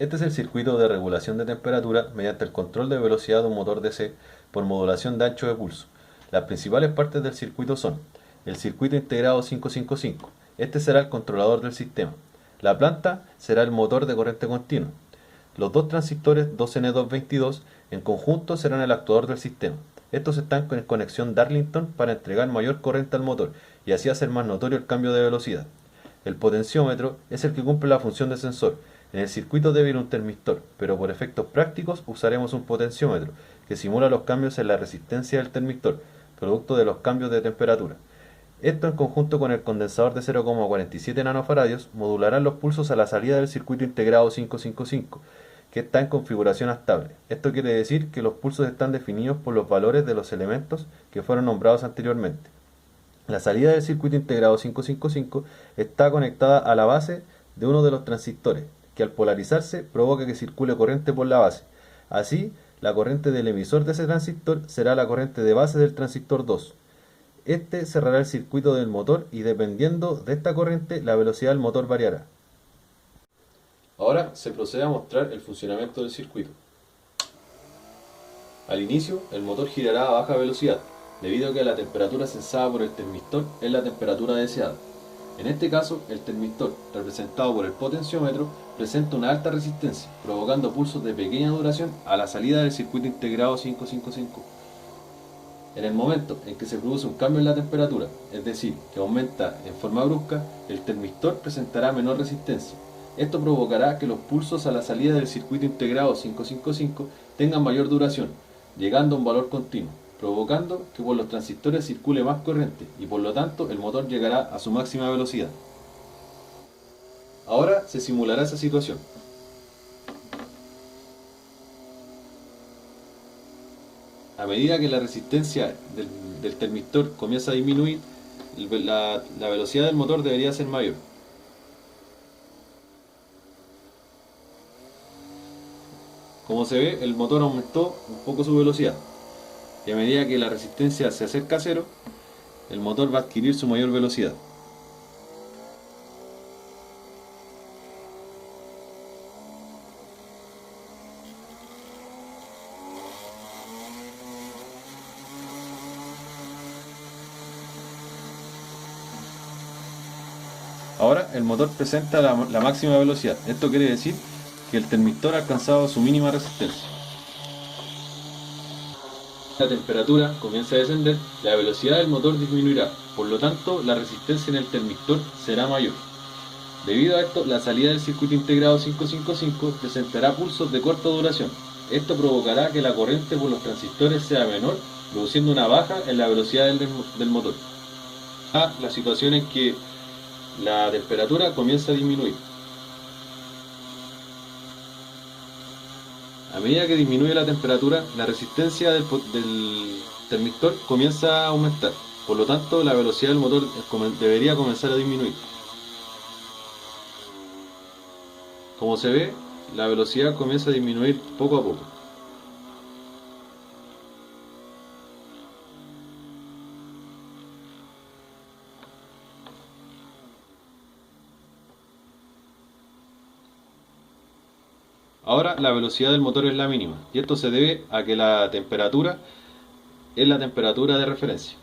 Este es el circuito de regulación de temperatura mediante el control de velocidad de un motor DC por modulación de ancho de pulso. Las principales partes del circuito son el circuito integrado 555. Este será el controlador del sistema. La planta será el motor de corriente continua. Los dos transistores 2N222 en conjunto serán el actuador del sistema. Estos están en conexión Darlington para entregar mayor corriente al motor y así hacer más notorio el cambio de velocidad. El potenciómetro es el que cumple la función de sensor. En el circuito debe ir un termistor, pero por efectos prácticos usaremos un potenciómetro, que simula los cambios en la resistencia del termistor, producto de los cambios de temperatura. Esto en conjunto con el condensador de 0,47 nanofaradios modularán los pulsos a la salida del circuito integrado 555, que está en configuración estable. Esto quiere decir que los pulsos están definidos por los valores de los elementos que fueron nombrados anteriormente. La salida del circuito integrado 555 está conectada a la base de uno de los transistores, que al polarizarse provoca que circule corriente por la base. Así, la corriente del emisor de ese transistor será la corriente de base del transistor 2. Este cerrará el circuito del motor y dependiendo de esta corriente, la velocidad del motor variará. Ahora se procede a mostrar el funcionamiento del circuito. Al inicio, el motor girará a baja velocidad, debido a que la temperatura sensada por el termistor es la temperatura deseada. En este caso, el termistor, representado por el potenciómetro, presenta una alta resistencia, provocando pulsos de pequeña duración a la salida del circuito integrado 555. En el momento en que se produce un cambio en la temperatura, es decir, que aumenta en forma brusca, el termistor presentará menor resistencia. Esto provocará que los pulsos a la salida del circuito integrado 555 tengan mayor duración, llegando a un valor continuo, provocando que por los transistores circule más corriente y por lo tanto el motor llegará a su máxima velocidad. Ahora se simulará esa situación. A medida que la resistencia del termistor comienza a disminuir, la velocidad del motor debería ser mayor. Como se ve, el motor aumentó un poco su velocidad. Y a medida que la resistencia se acerca a cero, el motor va a adquirir su mayor velocidad. Ahora el motor presenta la máxima velocidad. Esto quiere decir que el termistor ha alcanzado su mínima resistencia. La temperatura comienza a descender, la velocidad del motor disminuirá, por lo tanto la resistencia en el termistor será mayor. Debido a esto, la salida del circuito integrado 555 presentará pulsos de corta duración. Esto provocará que la corriente por los transistores sea menor, produciendo una baja en la velocidad del motor. La situación en que la temperatura comienza a disminuir. A medida que disminuye la temperatura, la resistencia del termistor comienza a aumentar. Por lo tanto, la velocidad del motor debería comenzar a disminuir. Como se ve, la velocidad comienza a disminuir poco a poco. Ahora la velocidad del motor es la mínima, y esto se debe a que la temperatura es la temperatura de referencia.